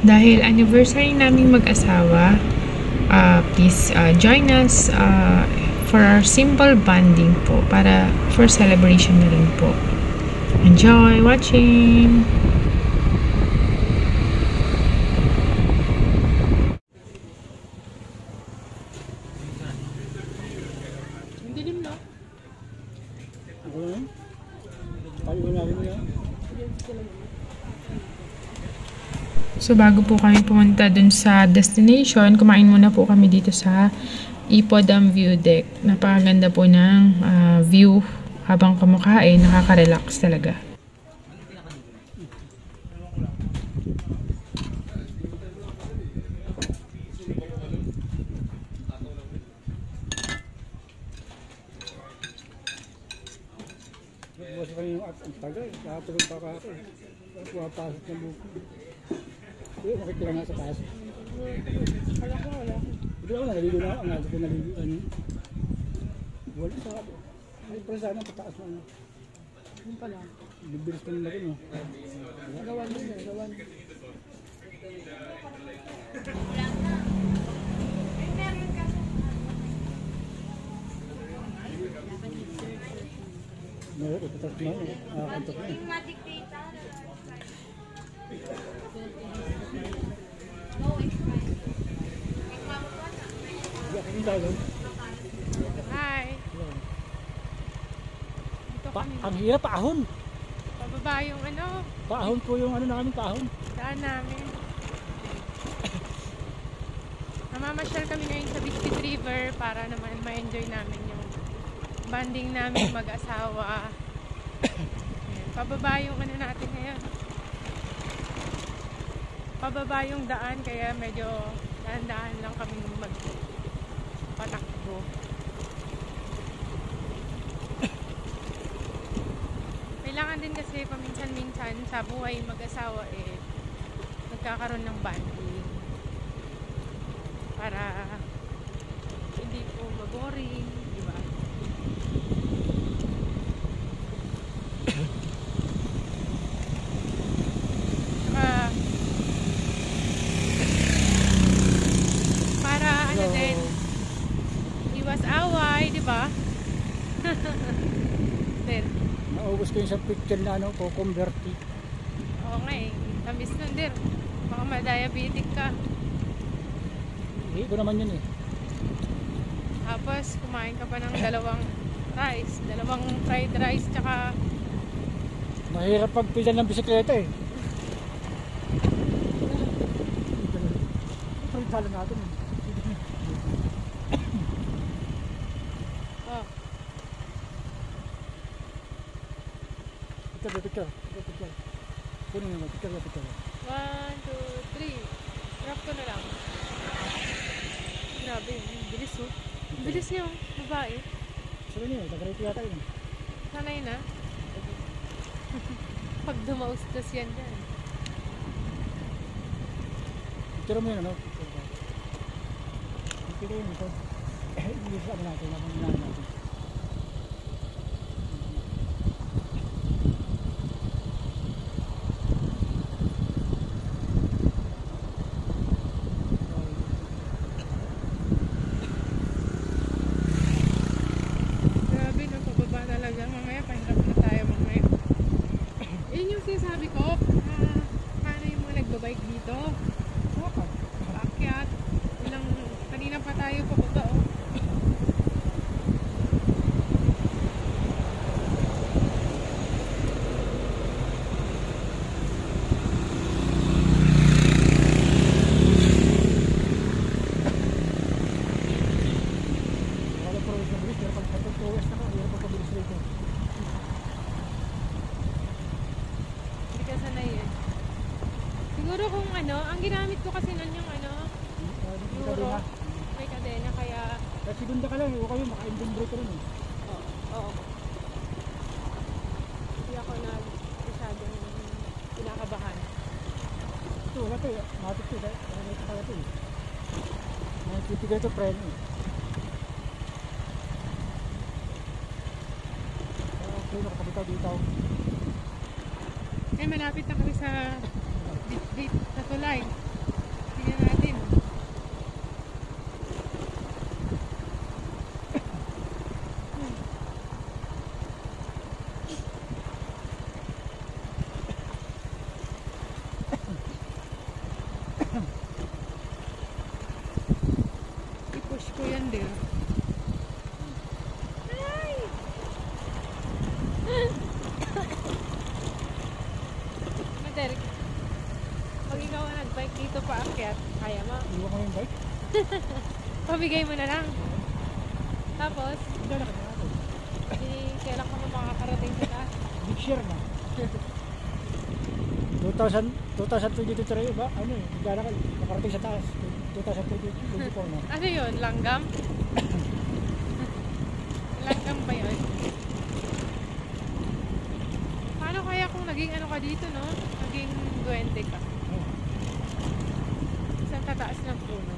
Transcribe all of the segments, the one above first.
Dahil anniversary naming mag-asawa, please join us for our simple bonding po, para for celebration na rin po. Enjoy watching! So bago po kami pumunta dun sa destination, kumain muna po kami dito sa Ipo Dam View Deck. Napakaganda po ng view habang kumakain, nakaka-relax talaga. Kasi kami yung ang tagal, nakatulog pa ako. Pumapasok ng buko. Hindi, makikita nga sa taas. Wala ko, wala. Hindi ako naliligo na, ang naliligo na naliligo. Wala sa ako. Ay, pero sana pataas mo. Yung pala. Bibilis pa nila rin, no? Gawan mo na, gawan. Meron, pataas mo. Nakakantok na. Hi! Ang hirap, paahon. Pababa yung ano, Paahon po yung ano namin, paahon. daan namin. Namamasyal kami ngayon sa Biscuit River para naman ma-enjoy namin yung bonding namin mag-asawa. Ayan, pababa yung ano natin ngayon. Pababa yung daan, kaya medyo dahan-dahan lang kami magpatakbo. Kailangan din kasi paminsan-minsan sa buhay mag-asawa nagkakaroon ng bonding para hindi po mag-boring, di ba? Para ano din, iwas away, di ba? Din. Naubos ko yung sa picture na ano, kukumberti. Oo nga tamis nun din. Baka ma-diabetic ka. Hindi ko naman yun eh. Tapos kumain ka pa ng dalawang fried rice, tsaka Mahirap pagpilan ng bisikleta eh. Pagpala natin eh. oh, Picture. Kunin naman, picture. 1, 2, 3. Drop ko na lang. Grabe yun, bilis oh. Bilis niya oh, babae. Sino niyo, tagarito yata yun. Sanay na. Pag dumaustos yan dyan. Picture mo yun ano? Picture yun ito. Ilis ano natin, natin. Grabe no, pababa talaga. Mamaya pahirap na tayo mamaya. Yun yung sinasabi ko, paano yung mga nagbabike dito? Paakyat. Kanina pa tayo pababa oh. Hindi ka sanay eh. Siguro kung ano, ang ginamit ko kasi nun yung ano, Euro. May kadena kaya... Kasi gunda ka lang, huwag kayo maka-inventory rin eh. Oo. Hindi ako na masyadong kinakabahan. Ito, wala ito eh. Matik ito eh. Wala ito pala ito eh. Titigal ito preno eh. Okay, nakapitaw dito. Malapit na kami sa tulay. I-push ko yan din. Ay! Derek, pag ikaw ang nag-bike dito pa akyat, kaya mo? Iwan ko yung bike. Pabigay mo na lang. Tapos, Dala ka na ako. kailan ka mo makakarating sa taas? Big share na. 2023 ba? Ano eh, dala ka, makarating sa taas. 2024 na. Ano yun? Langgam? Langgam ba yun? Paano kaya kung naging ano ka dito, no? Naging duwende ka? Isang tataas ng puno.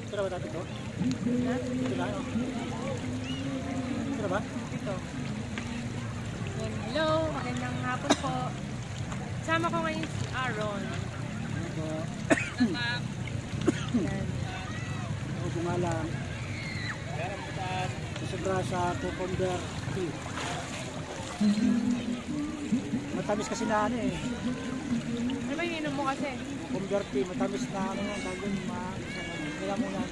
Ito na ba dati to? Ha? Ito na, ano? Ito na ba? Ito. Yan. Hello, magandang hapon po. Sama ko ngayon si Aaron. Ano po? Yan. Ako bungalang. Sobra sa cucumber tea. Matamis kasi na ano eh. Ano ba yung inom mo kasi? Cucumber tea, matamis na ano yung gagawin kaya muna.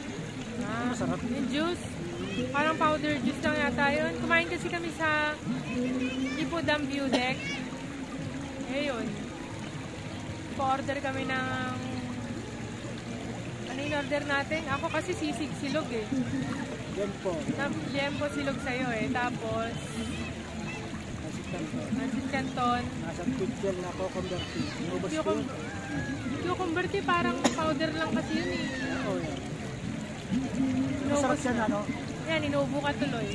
Masarap. Yung juice. Parang powder juice lang yata yun. Kumain kasi kami sa Ipodam View Deck. Ngayon. Pa-order kami ng ano yung order natin? Ako kasi sisig silog eh. Yan po. Liempo silog sa'yo eh. Tapos Nasitan po. Nansit Canton. Nasa pigel na cucumber tea. Inubos ko yun. Cucumber tea parang powder lang kasi yun eh. Oo yan. Masarap yan ano. Yan, inuubo ka tuloy.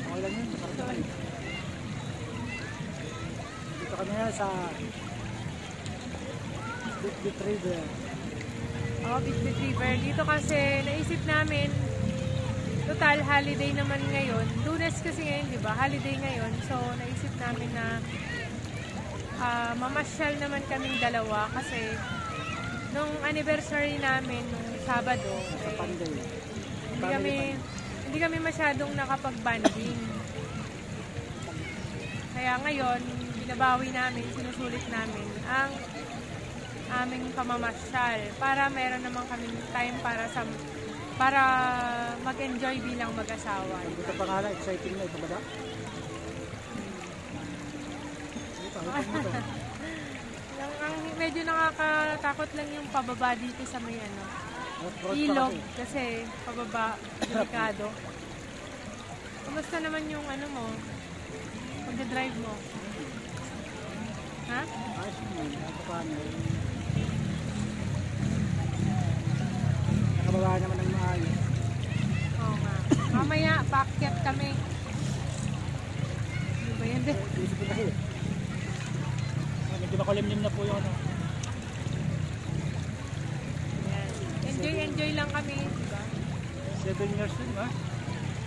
Okay lang yun. Masarap yan. Dito kami yan sa Bit River. Oh, Bit River. Dito kasi naisip namin total holiday naman ngayon. Lunes kasi ngayon, di ba? Holiday ngayon. So, naisip namin na mamasyal naman kaming dalawa kasi nung anniversary namin nung Sabado, hindi kami masyadong nakapag-banding. Kaya ngayon, binabawi namin, sinusulit namin ang aming pamamasyal para meron naman kami time para mag-enjoy bilang mag-asawa. Ito pa nga lang, exciting na ito ba da? Ito, mo to. Ang medyo nakakatakot lang yung pababa dito sa may ilog kasi pababa, delikado. Kumusta naman yung ano mo? Pag-drive mo? Ha? Ayos mo, paano? Nakababa naman ng maayos. Oo nga. Mamaya, paakyat kami. Ano ba yan din? Isip ko kasi. Medyo makulimlim na po yung ano. Enjoy lang kami, diba? 7 years din ba?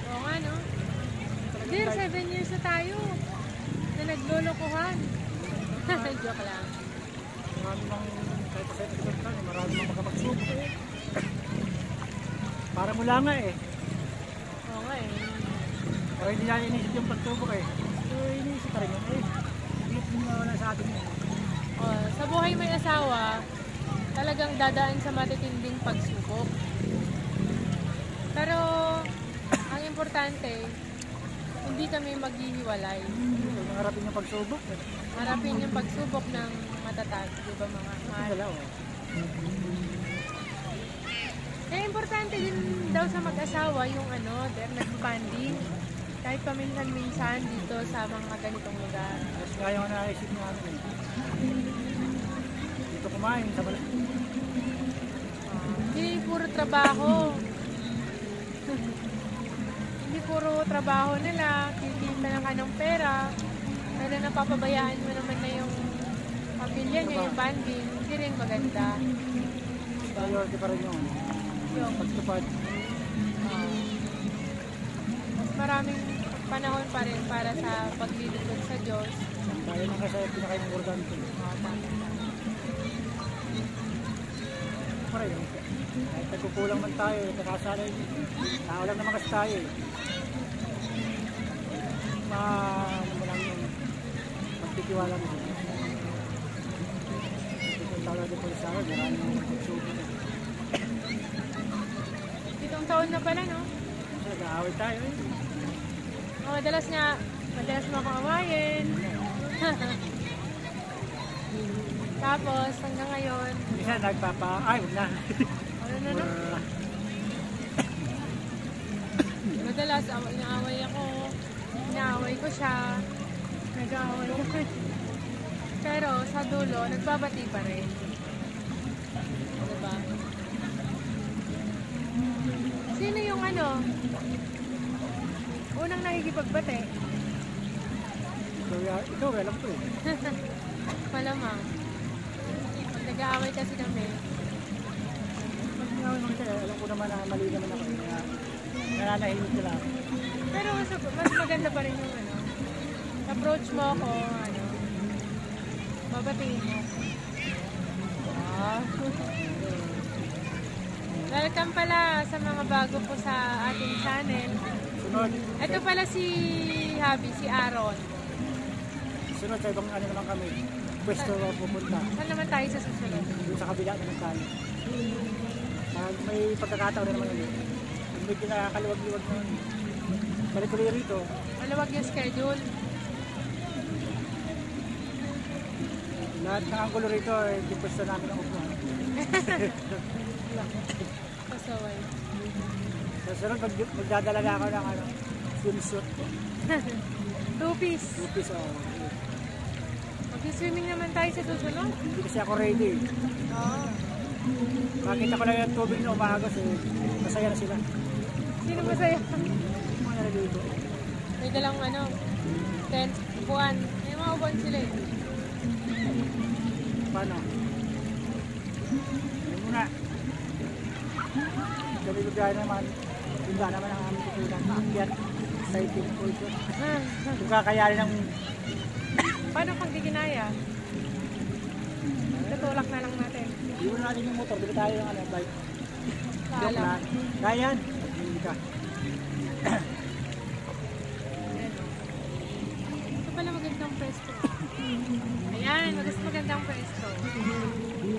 Oo nga, no? Dear, 7 years na tayo na naglolokohan. Joke lang. Marami mang, kahit sa ito ka, marami mang makapagsubo eh. Para mula nga eh. Oo nga eh. Pero hindi na inisip yung pagsubok eh. So inisip ka rin yun eh. Hindi mo wala sa atin yun. Oh, sa buhay may asawa, talagang dadaan sa matitinding pagsubok. Pero, ang importante, hindi kami maghihiwalay. Harapin yung pagsubok eh. Harapin yung pagsubok ng matatag, di ba mga mahal? Wala oh. Eh, importante din daw sa mag-asawa yung nag-banding. Kahit paminsan-minsan dito sa mga ganitong lugar. Tapos nga yung naisip namin eh. Dito kumain sa bala. Hindi puro trabaho. Hindi puro trabaho nila. Kikita lang ka ng pera. Pero napapabayaan mo naman na yung pamilya niya, yung banding. Hindi rin maganda. Priority pa rin yung pagtupad. Mas maraming panahon pa rin para sa paglilingkod sa Diyos. Tayo na kasi pinaka-importante. Pa rin. Kahit nagkukulang man tayo, nakasanay. Tao lang naman kasi tayo eh. Walang tiwala mo. Itong taon natin po sa akin, maraming mga pagsubo. Itong taon na pala, no? Nag-aaway tayo eh. Oh, madalas mo akong awayin. Tapos, hanggang ngayon, Isa ay, huwag na. ano? Madalas, inaaway ako. Inaaway ko siya. Nag-aaway ko. Pero, sa dulo, nagbabati pa rin. Diba? Sino yung unang nakikipagbati? Ikaw, alam ko eh. Malamang. Pag nag-aaway kasi kami. Pag nangawin mo siya, alam ko naman na mali naman ako. Kaya nananahimik sila ako. Pero mas maganda pa rin yung approach mo ako, babatiin mo. Welcome pala sa mga bago po sa ating channel. Sunod. Ito pala si Habi, si Aaron. Sunod sa ibang naman kami. Pwesto pupunta. Saan naman tayo sa susunod? Doon sa kabila naman tayo. May pagkakataon na naman ulit. Medyo nakakaluwag-luwag na yun. Balik ulit rito. Maluwag yung schedule. Lahat ng anggulo rito, yung pwesto namin ang upuan. Pasaway. So, sunod, magdadalaga ako ng swimsuit. Two-piece. Two-piece, Mag-swimming naman tayo sa susunod. Hindi kasi ako ready. Oo. Makita ko lang yung tubig na umahagos masaya na sila. Sino masaya? Mga naliligo. May dalang tent, buwan. May mga upuan sila eh. Paano? Yan muna. Kami bigay naman. Tinda naman ang aming kukulang. Maakyat. Exciting po ito. Kung kakayanin ng... Paano pag di ginaya? Tutulak na lang natin. Iwan natin yung motor. Bili tayo ng bike. Joke Alam. na. Gayan. Hindi ka. Ito pala magandang pwesto. Ayan, magandang pwesto.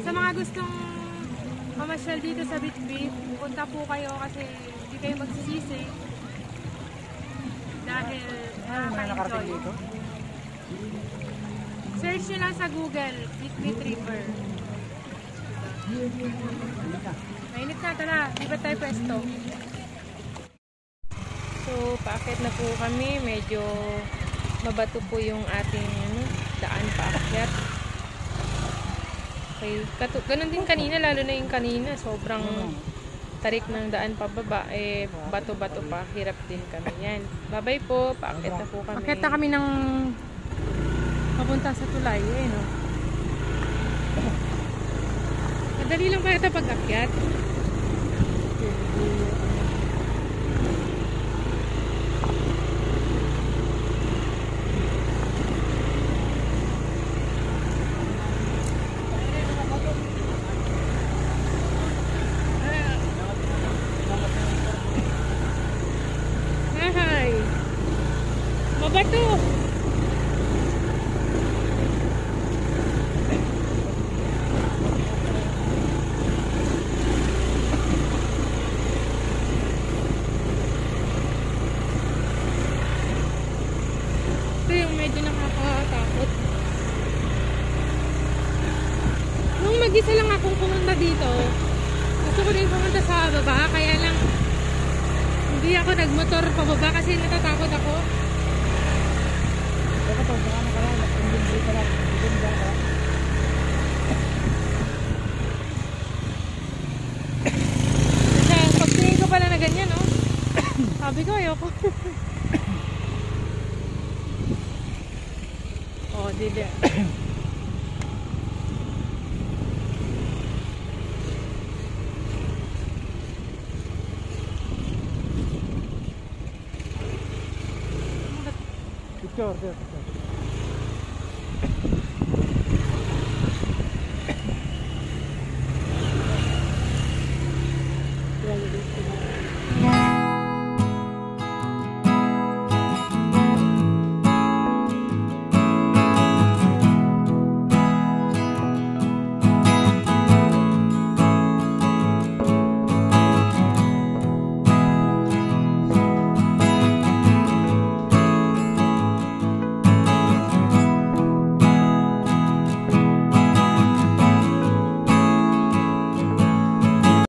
Sa mga gustong mamasyal dito sa Bitbit, punta po kayo kasi hindi kayo magsisisi. Dahil May nakarating nakaka-enjoy. dito. Search nyo lang sa Google, Bitbit River. Hindi ka. Mainit na, tara. Libat tayo pwesto. So, paakyat na po kami. Medyo mabato po yung ating daan paakyat. Okay. Ganun din kanina, lalo na yung kanina. Sobrang tarik ng daan pababa. Bato-bato pa. Hirap din kami. Yan. Bye-bye po. Paakyat na po kami. Paakyat na kami ng papunta sa tulay. No? Madali lang pa ito pag-akyat. Hi! Mabato! Ito yung medyo nakakatakot. Nung mag-isa lang akong pumunta dito, gusto ko rin pumunta sa baba, kaya lang hindi ako nagmotor pababa kasi natatakot ako. Baka pa, baka nakalala. Hindi ka lang. Hindi ka lang. Kasi pagtingin ko pala na ganyan, no? Sabi ko, ayoko. Oh, dili. Picture.